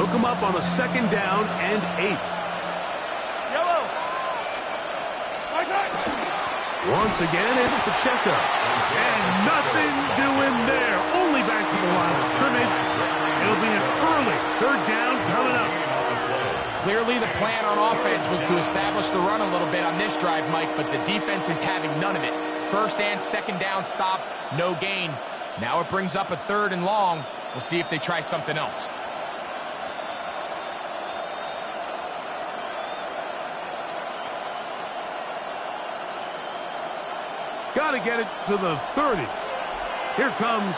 They'll come up on a 2nd down and 8. Yellow. Once again, it's Pacheco. And nothing doing there. Only back to the line of scrimmage. It'll be an early 3rd down coming up. Clearly the plan on offense was to establish the run a little bit on this drive, Mike, but the defense is having none of it. 1st and 2nd down stop, no gain. Now it brings up a 3rd and long. We'll see if they try something else. Got to get it to the 30. Here comes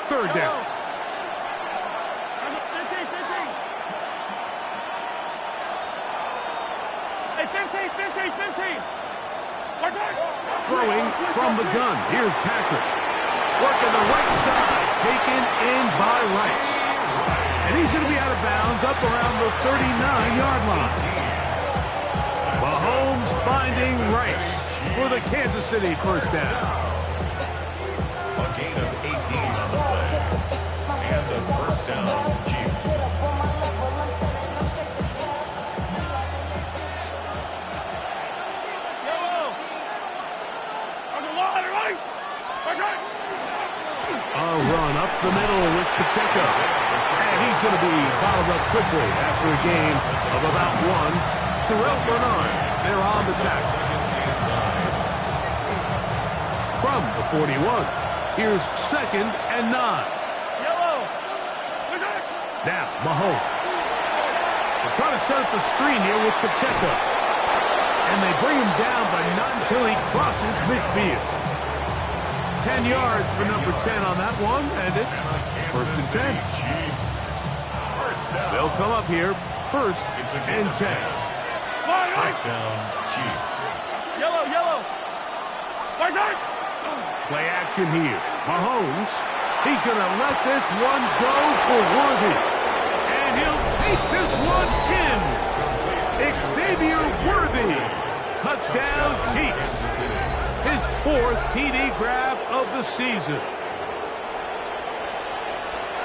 3rd down. Hey, 15. Throwing from the gun. Here's Patrick. Working the right side. Taken in by Rice. And he's going to be out of bounds up around the 39-yard line. Mahomes finding Rice for the Kansas City 1st down. A gain of 18 on the play. And the 1st down, Chiefs. A run up the middle with Pacheco. And he's going to be fouled up quickly after a gain of about 1. Terrell Bernard, they're on the tackle. From the 41, here's 2nd and 9. Yellow. Now, Mahomes. They're trying to set up the screen here with Pacheco. And they bring him down, but not until he crosses midfield. 10 yards for number 10 on that one, and it's 1st and 10. They'll come up here, 1st and 10. 1st down, Chiefs. Yellow. Play action here. Mahomes, he's going to let this one go for Worthy. And he'll take this one in. Xavier Worthy. Touchdown, Chiefs. His 4th TD grab of the season.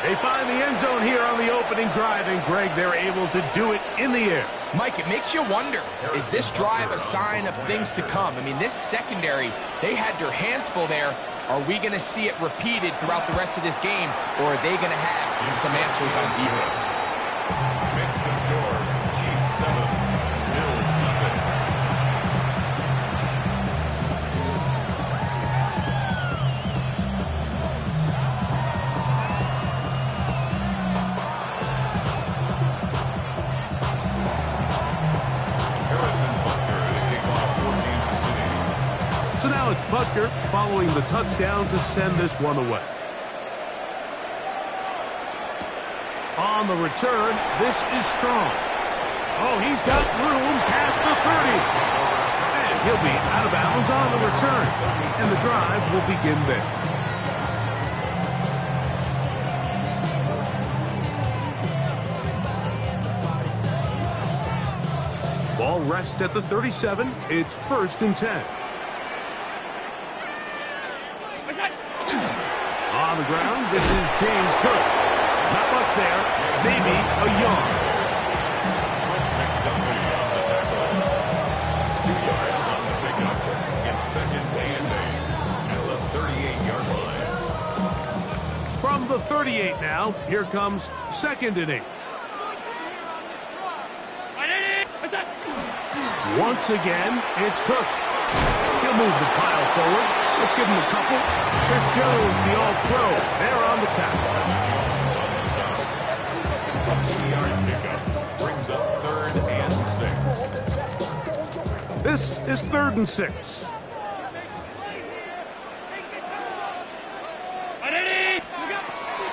They find the end zone here on the opening drive, and Greg, they're able to do it in the air. Mike, it makes you wonder, is this drive a sign of things to come? I mean, this secondary, they had their hands full there. Are we going to see it repeated throughout the rest of this game, or are they going to have some answers on defense? Makes the score, Chiefs 7, Bills nothing. So now it's Butker following the touchdown to send this one away. On the return, this is Strong. Oh, he's got room past the 30s. And he'll be out of bounds on the return. And the drive will begin there. Ball rests at the 37. It's 1st and 10. On the ground, this is James Cook. Not much there, maybe a yard. 2 yards on the pickup. It's 2nd and 8 at the 38-yard line. From the 38 now, here comes 2nd and 8. Once again, it's Cook. He'll move the pile forward. Let's give him a couple. Chris Jones, the all-pro. They're on the tackle. A 2-yard pickup brings up 3rd and 6. This is 3rd and 6.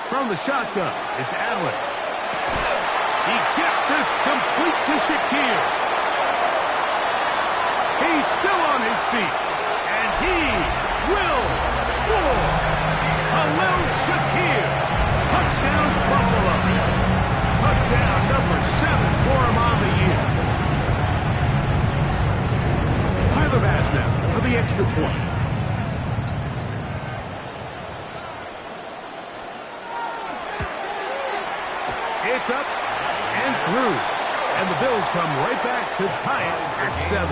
From the shotgun, it's Allen. He gets this complete to Shakir. He's still on his feet, and he will score. Khalil Shakir, touchdown Buffalo. Touchdown number 7 for him on the year. Tyler Bass now for the extra point. It's up, and through. And the Bills come right back to tie it at 7.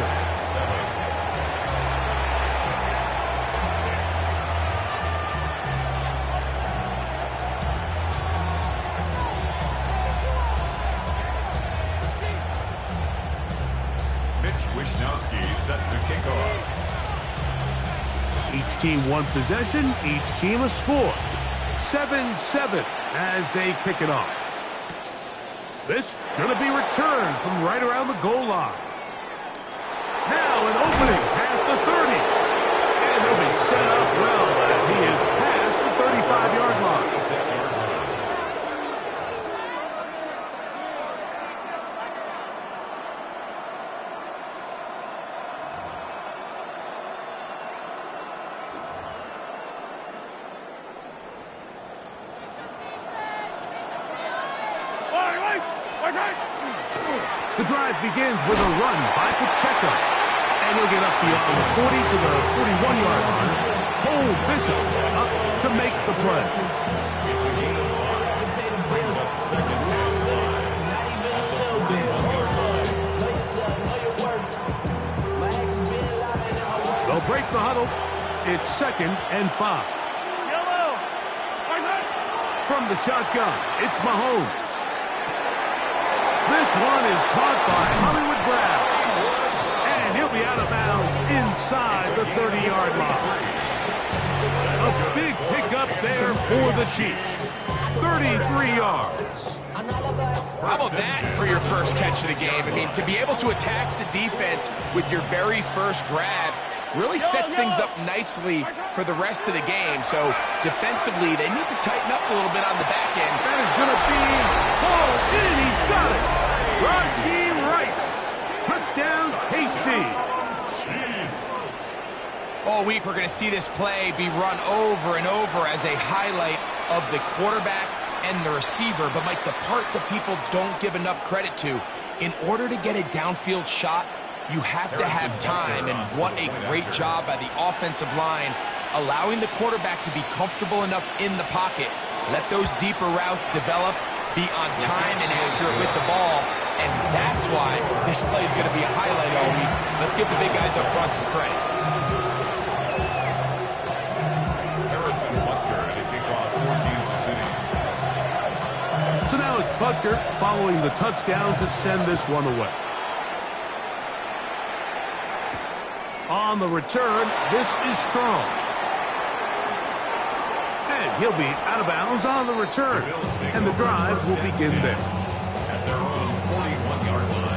Set to kick off. Each team one possession, each team a score. 7-7 as they kick it off. This going to be returned from right around the goal line. Now an opening past the 30. And he'll be set up well as he is past the 35-yard line. 6-yard line. The drive begins with a run by Pacheco. And he'll get up beyond the 40 to the 41-yard line. Cole Bishop up to make the play. It's a gain of 5. Brings up second and 5. At the 41-yard line. They'll break the huddle. It's second and 5. Yellow. From the shotgun, it's Mahomes. This one is caught by Hollywood Brown. And he'll be out of bounds inside the 30-yard line. A big pickup there for the Chiefs. 33 yards. How about that for your first catch of the game? I mean, to be able to attack the defense with your very first grab really sets things up nicely for the rest of the game. So defensively, they need to tighten up a little bit on the back end. That is going to be hauled in. He's got it. Rashee Rice. Touchdown, KC. All week, we're going to see this play be run over and over as a highlight of the quarterback and the receiver. But, Mike, the part that people don't give enough credit to, in order to get a downfield shot, you have to have time, and what a great job by the offensive line, allowing the quarterback to be comfortable enough in the pocket, let those deeper routes develop, be on time and accurate with the ball, and that's why this play is going to be a highlight all week. Let's give the big guys up front some credit. Harrison Butker to kick off for Kansas City. So now it's Butker following the touchdown to send this one away. On the return, this is Strong. And he'll be out of bounds on the return. And the drive will begin there. At their own 41-yard line.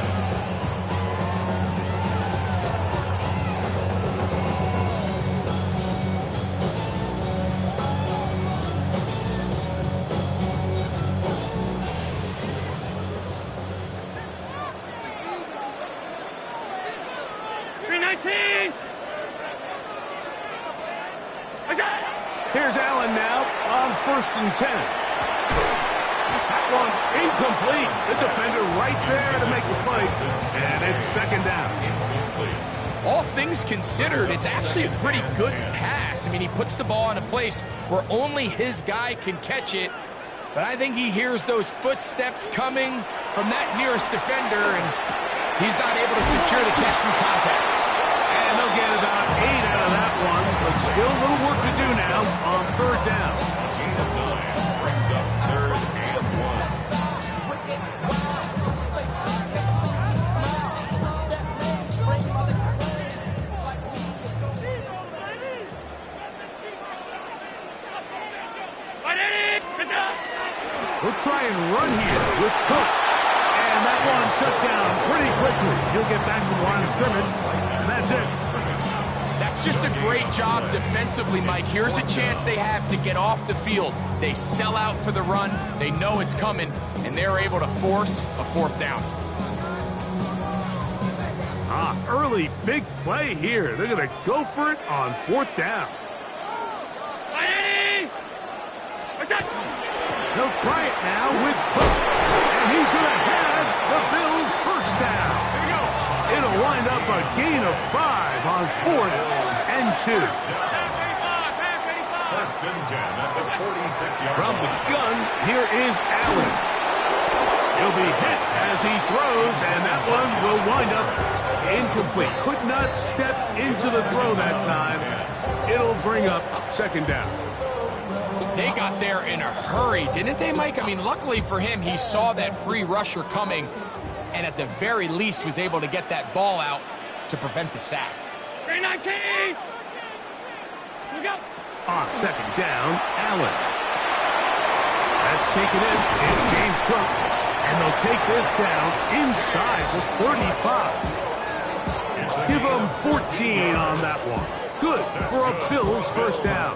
Here's Allen now on 1st and 10. That one incomplete. The defender right there to make the play. And it's second down. All things considered, it's actually a pretty good pass. I mean, he puts the ball in a place where only his guy can catch it. But I think he hears those footsteps coming from that nearest defender, and he's not able to secure the catch from contact. And they'll get about 8 out of that one, but still a little work to do now on 3rd down. Gain of 9 brings up 3rd and 1. We'll try and run here with Cook. And that one shut down pretty quickly. He'll get back to the line of scrimmage, and that's it. That's just a great job defensively, Mike. Here's a chance they have to get off the field. They sell out for the run. They know it's coming, and they're able to force a 4th down. Early big play here. They're going to go for it on 4th down. They'll try it now with Cook. And he's going to have the Bills' 1st down. It'll wind up a gain of 5 on 4th and 2. 1st and 10 at the 46-yard line. From the gun, here is Allen. He'll be hit as he throws, and that one will wind up incomplete. Could not step into the throw that time. It'll bring up second down. They got there in a hurry, didn't they, Mike? I mean, luckily for him, he saw that free rusher coming, and at the very least was able to get that ball out to prevent the sack. 319! Look up! On second down, Allen. That's taken in. It's James Cook. And they'll take this down inside the 35. Give them 14 on that one. Good for a Bills first down.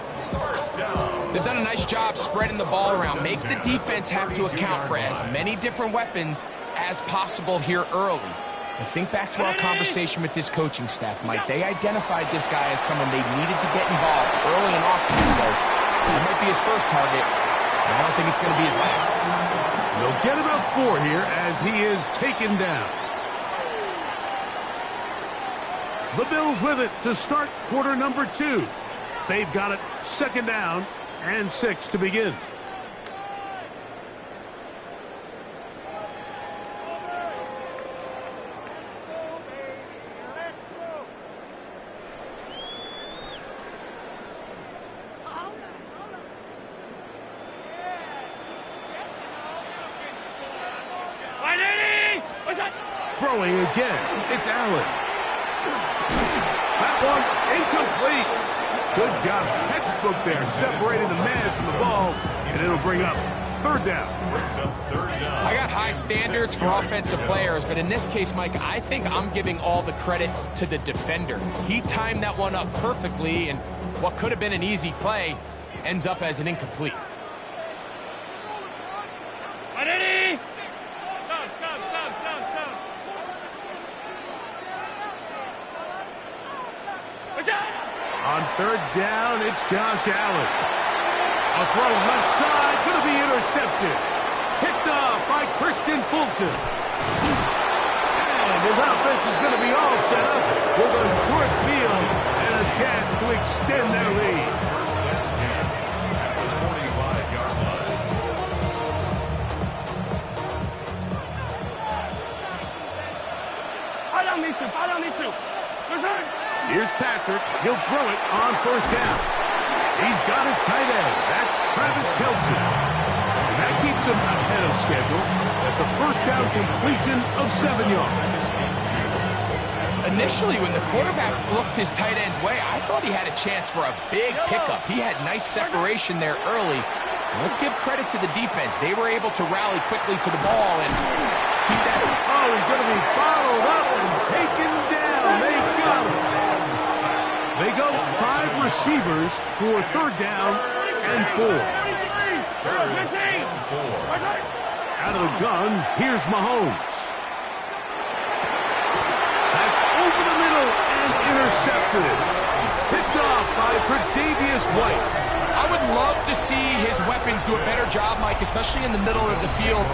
They've done a nice job spreading the ball around. Make the defense have to account for as many different weapons as possible here early. But think back to our conversation with this coaching staff, Mike. They identified this guy as someone they needed to get involved early and often. So it might be his first target, but I don't think it's going to be his last. They'll get about 4 here as he is taken down. The Bills with it to start quarter number 2. They've got it second down and 6 to begin. Throwing again, it's Allen. That one incomplete. Good job, textbook there, separating the man from the ball, and it'll bring up third down. I got high standards for offensive players, but in this case, Mike, I think I'm giving all the credit to the defender. He timed that one up perfectly, and what could have been an easy play ends up as an incomplete. On third down, it's Josh Allen. A throw left side, going to be intercepted. Picked off by Christian Fulton. And his offense is going to be all set up with a short field and a chance to extend their lead. At the 45-yard line. Fall down these two. Listen. Here's Patrick. He'll throw it on first down. He's got his tight end. That's Travis Kelce. And that keeps him ahead of schedule. That's a first down completion of 7 yards. Initially, when the quarterback looked his tight end's way, I thought he had a chance for a big pickup. He had nice separation there early. Let's give credit to the defense. They were able to rally quickly to the ball and keep that. Oh, he's going to be followed up and taken down. They got him. They go 5 receivers for third down and 4. Out of the gun, here's Mahomes. That's over the middle and intercepted. Picked off by Tre'Davious White. I would love to see his weapons do a better job, Mike, especially in the middle of the field,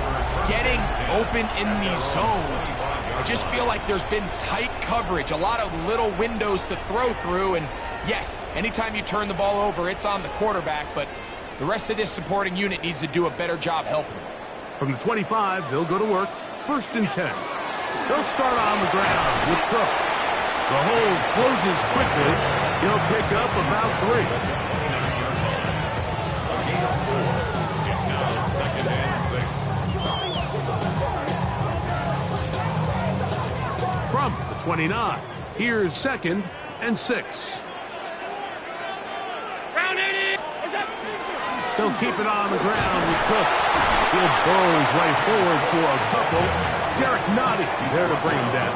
getting open in these zones. I just feel like there's been tight coverage, a lot of little windows to throw through, and yes, anytime you turn the ball over, it's on the quarterback, but the rest of this supporting unit needs to do a better job helping. From the 25, they'll go to work. First and 10. They'll start on the ground with Cook. The hold closes quickly. He'll pick up about 3. It's now second and 6. From the 29, here's second and 6. They'll keep it on the ground with Cook. He'll burrow his way forward for a couple. Derek Nottie there to bring him down.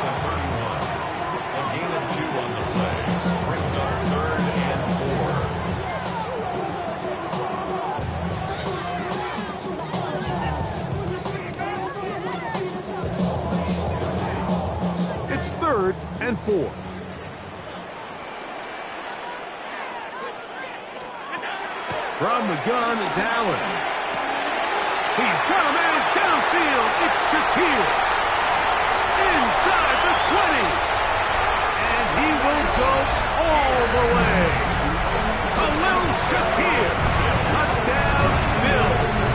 A gain of 2 on the play. Brings up third and 4. It's third and 4. From the gun, it's Allen. He's got a man downfield. It's Shakir. Inside the 20. And he will go all the way. Khalil Shakir. Touchdown, Bills.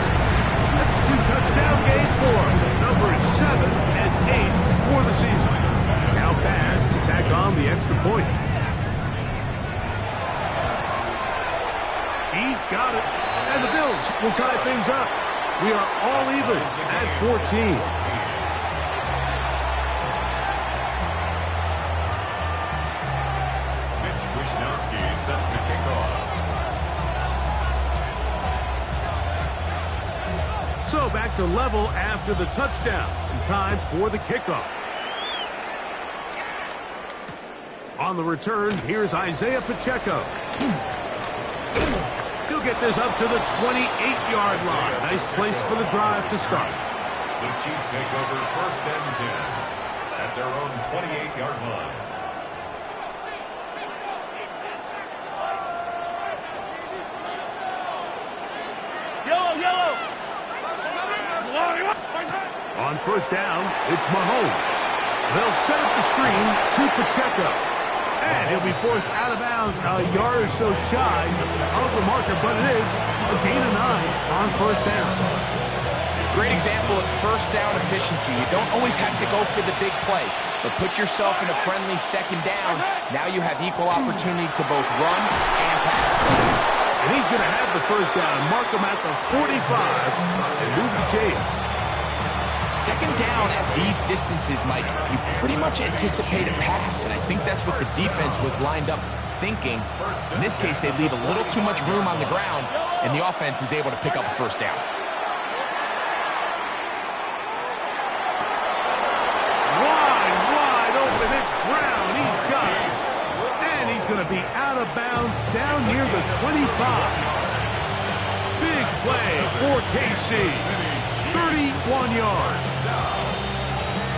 That's a 2-touchdown game for him. will tie things up. We are all even at 14. Set to kick off. So back to level after the touchdown. Time for the kickoff. On the return, here's Isaiah Pacheco. He'll get this up to the 28-yard line. Nice place for the drive to start. The Chiefs take over 1st and 10 at their own 28-yard line. On 1st down, it's Mahomes. They'll set up the screen to Pacheco. And he'll be forced out of bounds a yard or so shy of the marker, but it is a gain of 9 on 1st down. Great example of 1st down efficiency. You don't always have to go for the big play, but put yourself in a friendly 2nd down. Now you have equal opportunity to both run and pass. And he's going to have the 1st down, mark him at the 45, and move the chains. 2nd down at these distances, Mike, you pretty much anticipate a pass, and I think that's what the defense was lined up thinking. In this case, they leave a little too much room on the ground, and the offense is able to pick up a 1st down. Wide open, it's Brown. He's got it. And he's going to be out of bounds down near the 25. Big play for KC. 31 yards.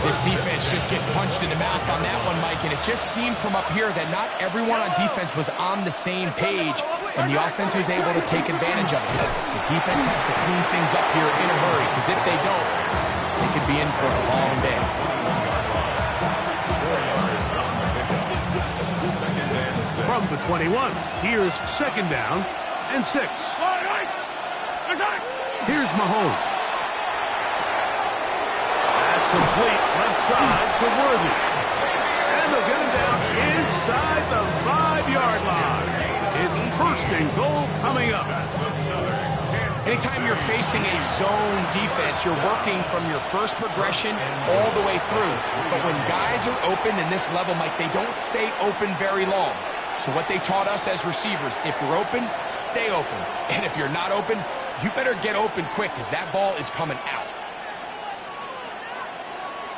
This defense just gets punched in the mouth on that one, Mike, and it just seemed from up here that not everyone on defense was on the same page, and the offense was able to take advantage of it. The defense has to clean things up here in a hurry, because if they don't, they could be in for a long day. From the 21, here's 2nd down and 6. Here's Mahomes. Complete left side to Worthy. And they'll get him down inside the 5-yard line. It's 1st and goal coming up. Anytime you're facing a zone defense, you're working from your first progression all the way through. But when guys are open in this level, Mike, they don't stay open very long. So what they taught us as receivers, if you're open, stay open. And if you're not open, you better get open quick, because that ball is coming out.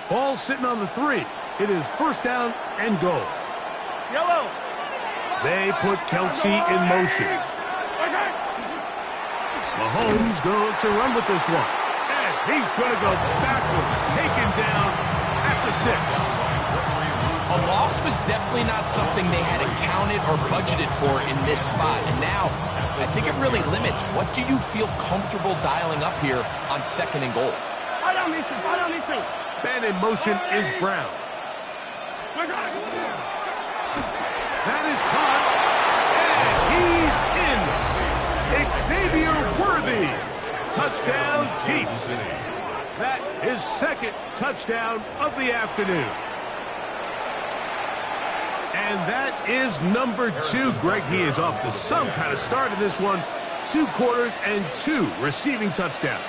Ball sitting on the 3. It is 1st down and goal. Yellow. They put Kelsey in motion. Mahomes going to look to run with this one. And he's going to go backward, taken down at the 6. A loss was definitely not something they had accounted or budgeted for in this spot. And now, I think it really limits what do you feel comfortable dialing up here on 2nd and goal. Fight on these two. Fight on these two. Man in motion is Brown. That is caught. And he's in. Xavier Worthy. Touchdown, Chiefs. That is 2nd touchdown of the afternoon. And that is number 2. Greg, he is off to some kind of start in this one. 2 quarters and 2 receiving touchdowns.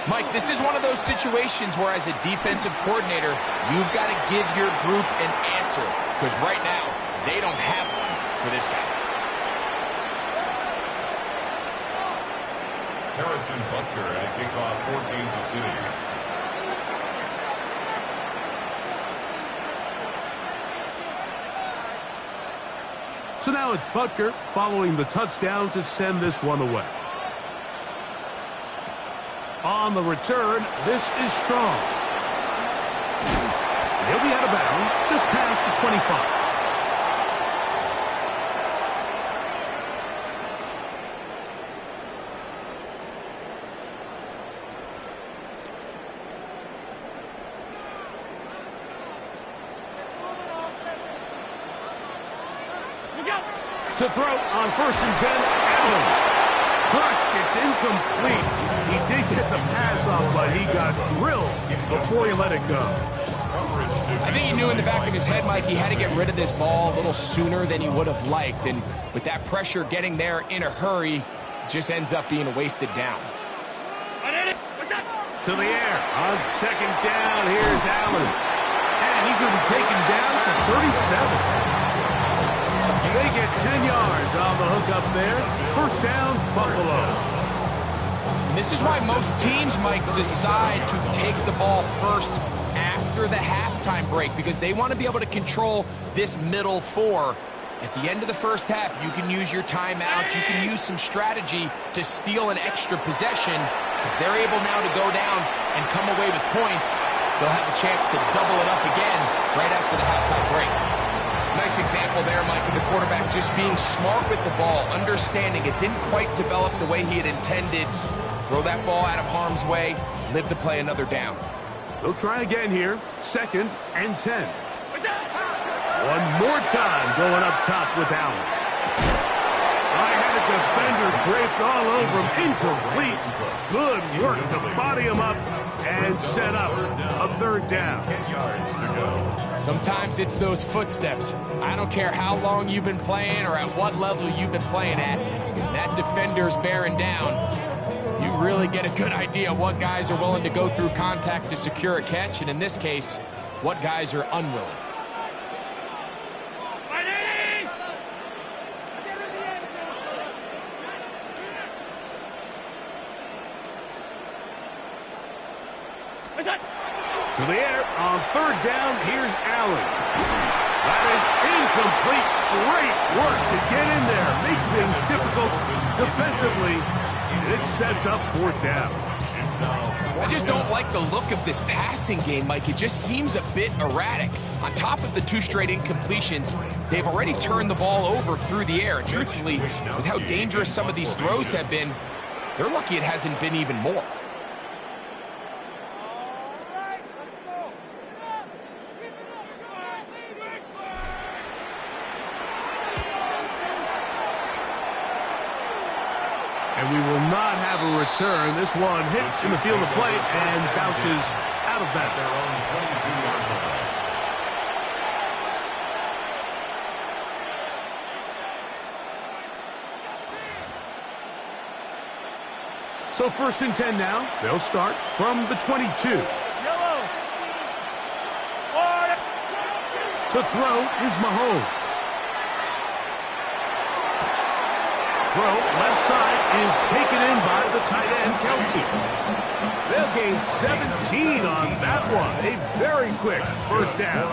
Mike, this is one of those situations where as a defensive coordinator, you've got to give your group an answer, because right now, they don't have one for this guy. Harrison Butker at kickoff for Kansas City. So now it's Butker following the touchdown to send this one away. On the return, this is Strong. He'll be out of bounds just past the 25. To throw on 1st and 10, Allen. Crushed, it's incomplete. He did get the pass off, but he got drilled before he let it go. I think he knew in the back of his head, Mike, he had to get rid of this ball a little sooner than he would have liked. And with that pressure getting there in a hurry, it just ends up being a wasted down. To the air. On second down, here's Allen. And he's going to be taken down for 37. They get 10 yards on the hook up there. First down, Buffalo. And this is why most teams, Mike, decide to take the ball first after the halftime break, because they want to be able to control this middle four. At the end of the first half, you can use your timeouts. You can use some strategy to steal an extra possession. If they're able now to go down and come away with points, they'll have a chance to double it up again right after the halftime break. Nice example there, Mike, of the quarterback just being smart with the ball, understanding it didn't quite develop the way he had intended. Throw that ball out of harm's way, live to play another down. They'll try again here. 2nd and 10. One more time going up top with Allen. I had a defender draped all over him. Incomplete. Good work to body him up and set up a 3rd down. 10 yards to go. Sometimes it's those footsteps. I don't care how long you've been playing or at what level you've been playing at. That defender's bearing down. You really get a good idea what guys are willing to go through contact to secure a catch, and in this case, what guys are unwilling. To the air on 3rd down, here's Allen. That is incomplete. Great work to get in there, make things difficult defensively. It sets up 4th down. I just don't like the look of this passing game, Mike. It just seems a bit erratic. On top of the 2 straight incompletions, they've already turned the ball over through the air. And truthfully, with how dangerous some of these throws have been, they're lucky it hasn't been even more. And we will not have a return. This one hit in the field of play and bounces out of that. Their own 22-yard line. So 1st and 10 now. They'll start from the 22. Yellow. To throw is Mahomes. Throw left side is taken in by the tight end, Kelsey. They'll gain 17 on that one. A very quick 1st down.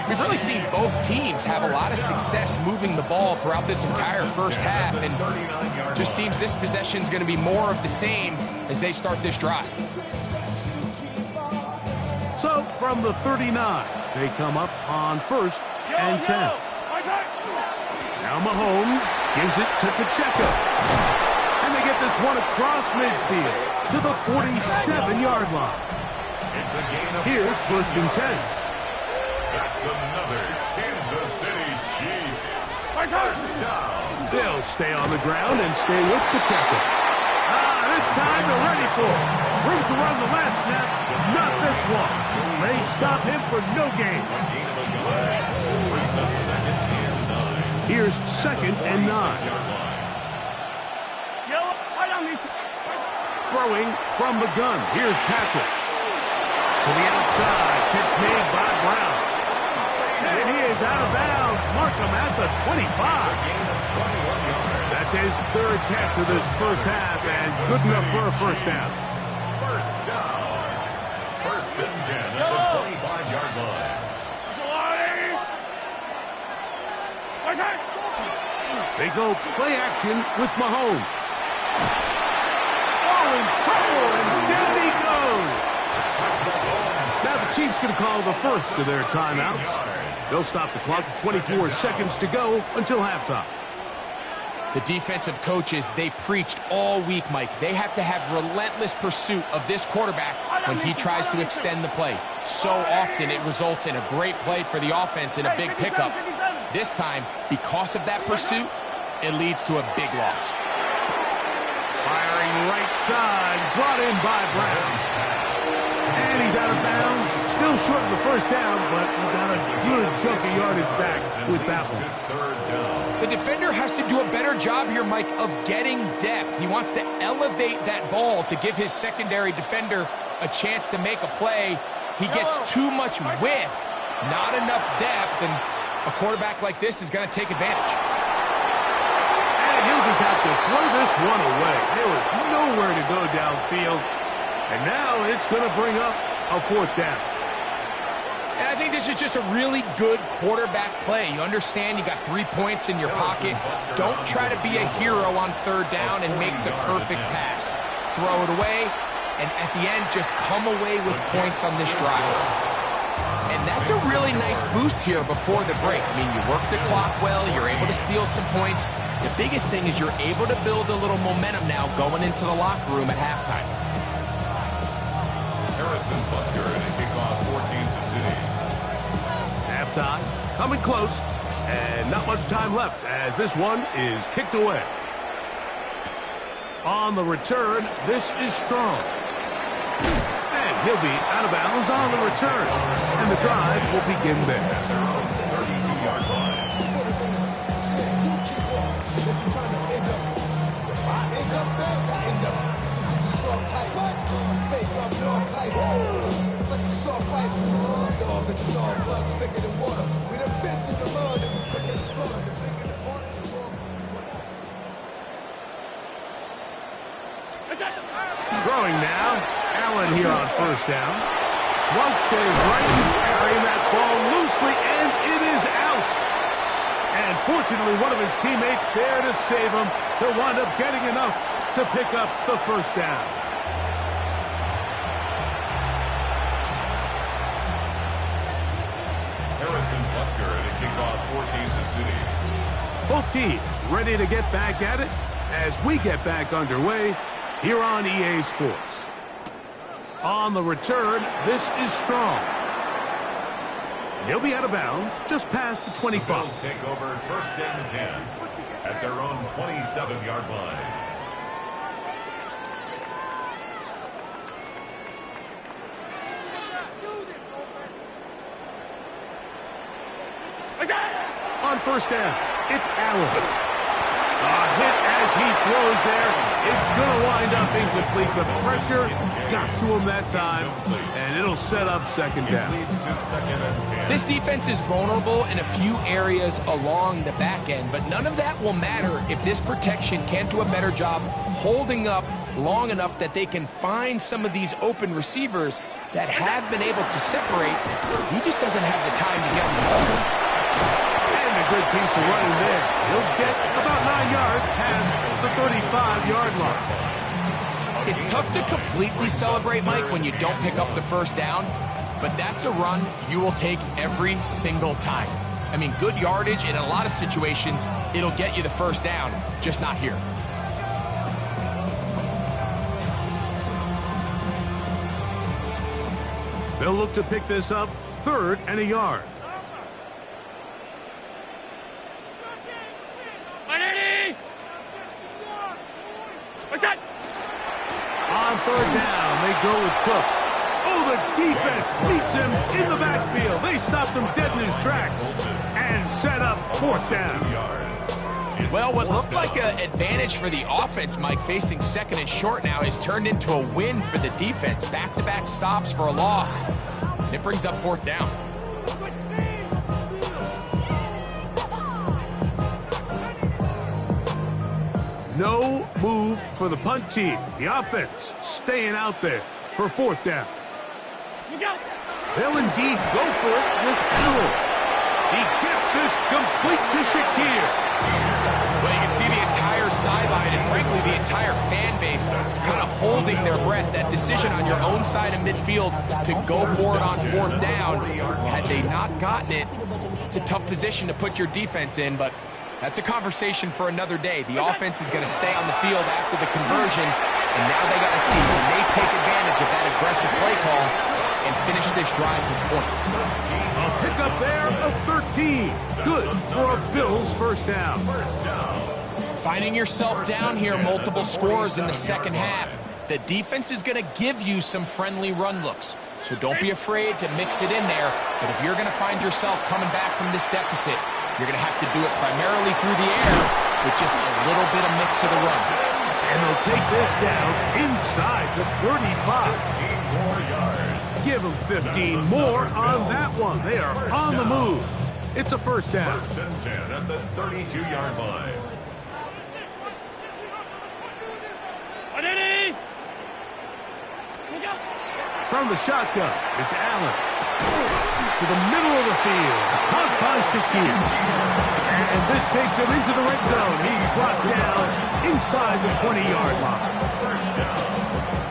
We've really seen both teams have a lot of success moving the ball throughout this entire first half, and just seems this possession's going to be more of the same as they start this drive. So from the 39, they come up on 1st and 10. Now Mahomes gives it to Pacheco. And they get this one across midfield to the 47-yard line. It's a gain of Here's 1st and 10. That's another Kansas City Chiefs. First down. They'll stay on the ground and stay with Pacheco. This time they're ready for it. Room to run the last snap. Not this one. They stop him for no gain. Gain of a yard. Brings up 2nd and 9. Here's 2nd and 9. Yellow. Right on these. Throwing from the gun. Here's Patrick. To the outside. Catch made by Brown. And he is out of bounds. Mark him at the 25. Gain of 21 yards. That's his 3rd catch of this first half, and good enough for a 1st down. First down. 1st and 10 at the 25-yard line. They go play action with Mahomes. Oh, in trouble, and down he goes. Now the Chiefs going to call the first of their timeouts. They'll stop the clock. 24 seconds to go until halftime. The defensive coaches, they preached all week, Mike. They have to have relentless pursuit of this quarterback when he tries to extend the play. So often it results in a great play for the offense and a big pickup. This time, because of that pursuit, it leads to a big loss. Firing right side, brought in by Brown. And he's out of bounds. Still short of the first down, but he got a good chunk of yardage back with that one. Third down. The defender has to do a better job here, Mike, of getting depth. He wants to elevate that ball to give his secondary defender a chance to make a play. He gets too much width, not enough depth, and a quarterback like this is going to take advantage. And he'll just have to throw this one away. There was nowhere to go downfield. And now it's going to bring up a fourth down. And I think this is just a really good quarterback play. You understand you got 3 points in your pocket. Don't try to be a hero on third down and make the perfect pass. Throw it away, and at the end, just come away with points on this drive. And that's a really nice boost here before the break. I mean, you work the clock well, you're able to steal some points. The biggest thing is you're able to build a little momentum now going into the locker room at halftime. Harrison Butker and a kickoff for Kansas City. Halftime, coming close, and not much time left as this one is kicked away. On the return, this is strong. And he'll be out of bounds on the return. And the drive will begin there. At their own 32-yard line. Throwing now. Allen here on first down. Flushed to his right, carrying that ball loosely, and it is out. And fortunately, one of his teammates there to save him. He'll wind up getting enough to pick up the first down. Harrison Butker and a kickoff for Kansas City. Both teams ready to get back at it as we get back underway here on EA Sports. On the return, this is strong. And he'll be out of bounds just past the 25. Bills take over first and 10 at their own 27-yard line. On first down, it's Allen. A hit as he throws there. It's going to wind up incomplete. The pressure got to him that time, and it'll set up second down. It leads to second and 10. This defense is vulnerable in a few areas along the back end, but none of that will matter if this protection can't do a better job holding up long enough that they can find some of these open receivers that have been able to separate. He just doesn't have the time to get them the ball. And a good piece of running there. He'll get about 9 yards past the 35-yard line. It's tough to completely celebrate, Mike, when you don't pick up the first down, but that's a run you will take every single time. I mean, good yardage, and in a lot of situations, it'll get you the first down, just not here. They'll look to pick this up, 3rd and a yard. On 3rd down, they go with Cook. Oh, the defense beats him in the backfield. They stopped him dead in his tracks and set up 4th down. Well, what looked like an advantage for the offense, Mike, facing 2nd and short now, has turned into a win for the defense. Back-to-back stops for a loss. And it brings up 4th down. No move for the punt team. The offense staying out there for 4th down. They'll indeed go for it with Allen. He gets this complete to Shakir. Well, you can see the entire sideline and, frankly, the entire fan base kind of holding their breath. That decision on your own side of midfield to go for it on 4th down, had they not gotten it, it's a tough position to put your defense in, but that's a conversation for another day. The offense is going to stay on the field after the conversion, and now they got to see when they take advantage of that aggressive play call and finish this drive with points. A pickup there of 13. Good for a Bills first down. Finding yourself down here, multiple scores in the second half. The defense is going to give you some friendly run looks. So don't be afraid to mix it in there. But if you're going to find yourself coming back from this deficit, you're going to have to do it primarily through the air with just a little bit of mix of the run. And they'll take this down inside the 35. 15 more yards. Give them 15 more on that one. They are on the move. It's a first down. First and 10 at the 32-yard line. From the shotgun, it's Allen. To the middle of the field. Caught by Shakir. And this takes him into the red zone. He's brought down inside the 20-yard line. First down.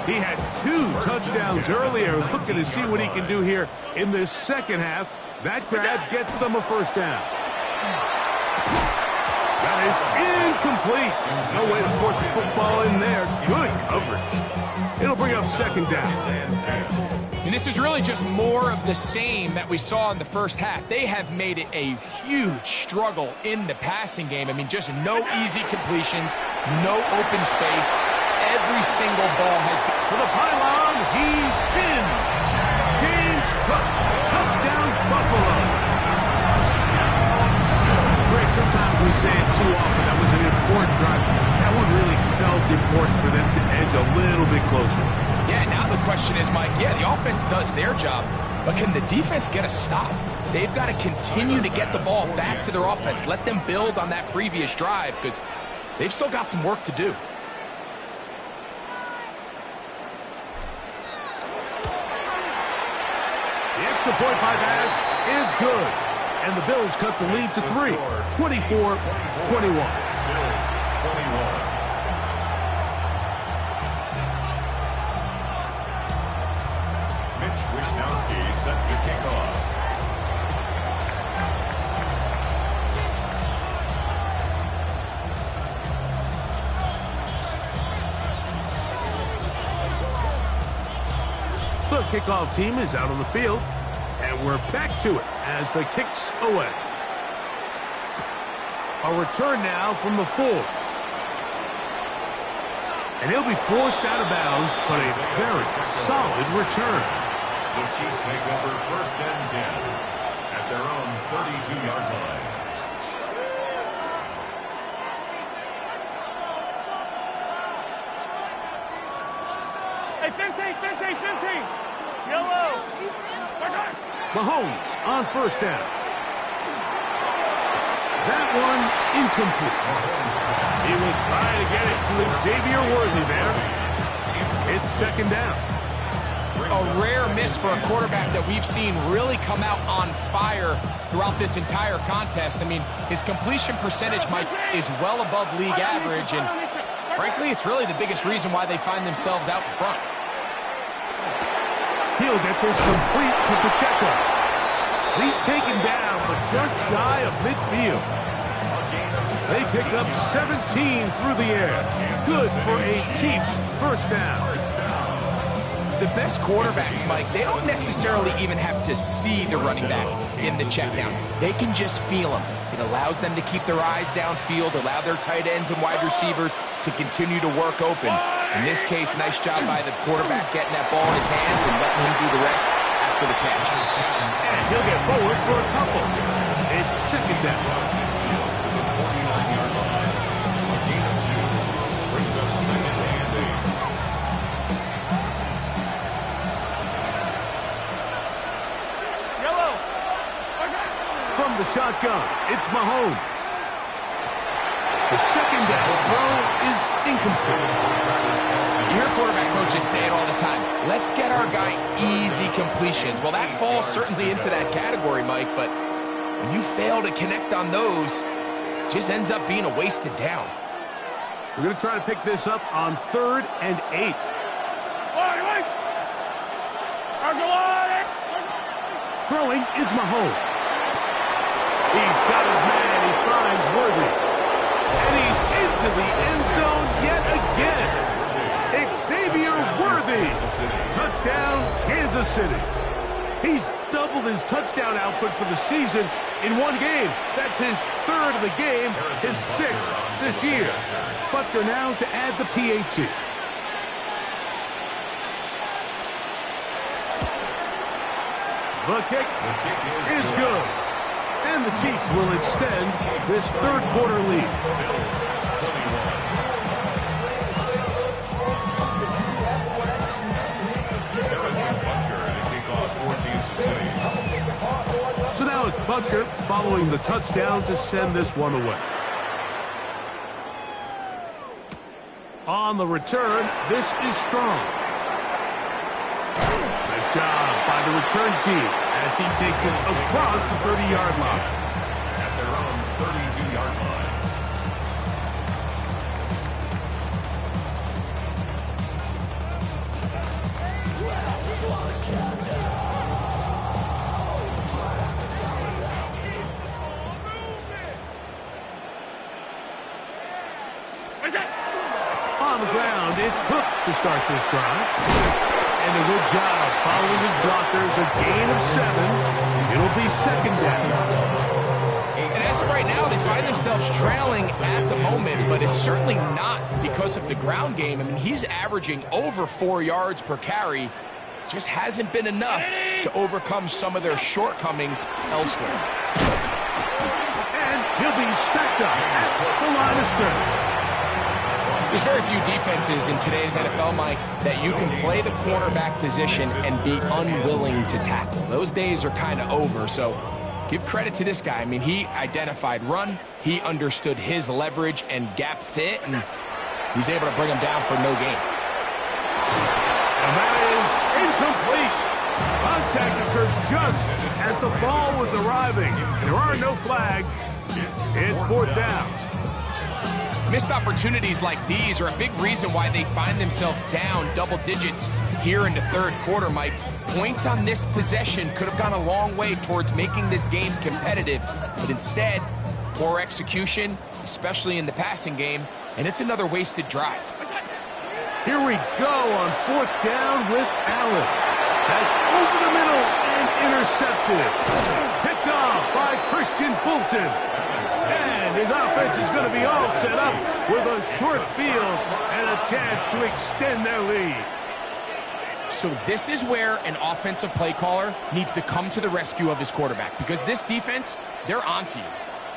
He had 2 touchdowns earlier. Looking to see what he can do here in this second half. That grab gets them a first down. That is incomplete. No way to force the football in there. Good coverage. It'll bring up second down. And this is really just more of the same that we saw in the first half. They have made it a huge struggle in the passing game. I mean, just no easy completions, no open space. Every single ball has been... To the pylon, he's in. James Cook, touchdown Buffalo. Greg, sometimes we say it too often. That was an important drive. That one really felt important for them to edge a little bit closer. Yeah, now the question is, Mike, yeah, the offense does their job, but can the defense get a stop? They've got to continue to get the ball back to their offense. Let them build on that previous drive because they've still got some work to do. The extra point by Bass is good. And the Bills cut the lead to 3, 24-21. Bills 21. Mitch Wishnowsky set to kick off. The kickoff team is out on the field, and we're back to it as the kick's away. A return now from the 4. And he'll be forced out of bounds, but a very solid return. The Chiefs make over first and 10 at their own 32-yard line. Hey, 15. Yellow. Mahomes on first down. That one incomplete. He was trying to get it to Xavier Worthy there. It's second down. A rare miss for a quarterback that we've seen really come out on fire throughout this entire contest. I mean, his completion percentage, Mike, is well above league average, and frankly, it's really the biggest reason why they find themselves out in front. He'll get this complete to Pacheco. He's taken down, but just shy of midfield. They pick up 17 through the air. Good for a Chiefs first down. The best quarterbacks, Mike, they don't necessarily even have to see the running back in the check down. They can just feel him. It allows them to keep their eyes downfield, allow their tight ends and wide receivers to continue to work open. In this case, nice job by the quarterback getting that ball in his hands and letting him do the rest after the catch. And he'll get forward for a couple. It's second down. From the shotgun, it's Mahomes. The second down throw is incomplete. You hear quarterback coaches say it all the time. Let's get our guy easy completions. Well, that falls certainly into that category, Mike, but when you fail to connect on those, it just ends up being a wasted down. We're going to try to pick this up on 3rd and 8. Throwing is Mahomes. He's got his man. He finds Worthy. And he's into the end zone yet again. Xavier Worthy. Touchdown, Kansas City. He's doubled his touchdown output for the season in one game. That's his 3rd of the game, his 6th this year. Butker now to add the PAT. The kick is good. And the Chiefs will extend this third quarter lead. Bills 21. So now it's Butker following the touchdown to send this one away. On the return, this is Strong. Nice job by the return team as he takes it across the 30-yard line. At their own 32-yard line. On the ground, it's Cook to start this drive. And a good job following his blockers, a gain of 7. It'll be second down. And as of right now, they find themselves trailing at the moment, but it's certainly not because of the ground game. I mean, he's averaging over 4 yards per carry. Just hasn't been enough to overcome some of their shortcomings elsewhere. And he'll be stacked up at the line of scrimmage. There's very few defenses in today's NFL, Mike, that you can play the cornerback position and be unwilling to tackle. Those days are kind of over, so give credit to this guy. I mean, he identified run, he understood his leverage and gap fit, and he's able to bring him down for no gain. And that is incomplete. Contact occurred just as the ball was arriving. There are no flags. It's fourth down. Missed opportunities like these are a big reason why they find themselves down double digits here in the third quarter, Mike. Points on this possession could have gone a long way towards making this game competitive, but instead, poor execution, especially in the passing game, and it's another wasted drive. Here we go on fourth down with Allen. That's over the middle and intercepted. Picked off by Christian Fulton. And his offense is going to be all set up with a short field and a chance to extend their lead. So this is where an offensive play caller needs to come to the rescue of his quarterback, because this defense, they're onto you.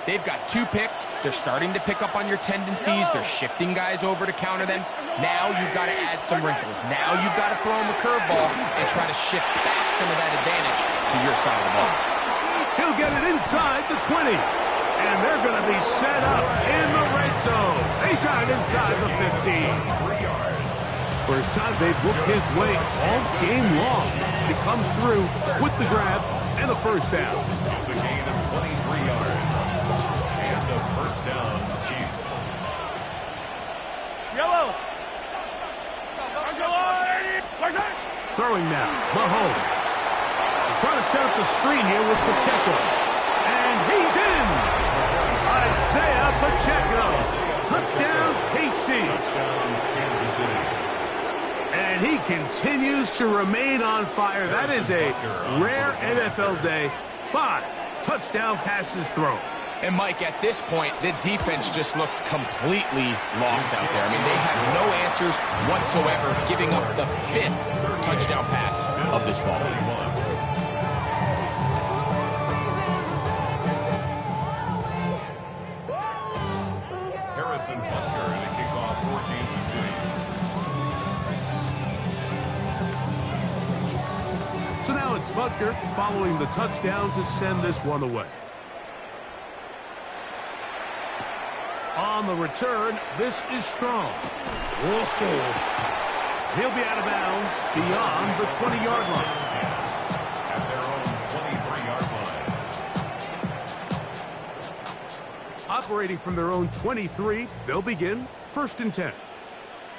They've got 2 picks. They're starting to pick up on your tendencies. They're shifting guys over to counter them. Now you've got to add some wrinkles. Now you've got to throw him a curveball and try to shift back some of that advantage to your side of the ball. He'll get it inside the 20. And they're going to be set up in the red zone. They got it inside the 15. First time they've looked his way all game long. He comes through with the grab and a first down. It's a gain of 23 yards. And a first down, Chiefs. Yellow. Throwing now, Mahomes. Trying to set up the screen here with Pacheco. And he's in. Isaiah Pacheco. Touchdown, KC. Touchdown, Kansas City. And he continues to remain on fire. That is a rare NFL day. 5 touchdown passes thrown. And, Mike, at this point, the defense just looks completely lost out there. I mean, they have no answers whatsoever, giving up the 5th touchdown pass of this ball game. Harrison Butker and a kickoff for Kansas City. So now it's Butker following the touchdown to send this one away. On the return, this is Strong. He'll be out of bounds beyond the 20-yard line. At their own 23-yard line. Operating from their own 23, they'll begin 1st and 10.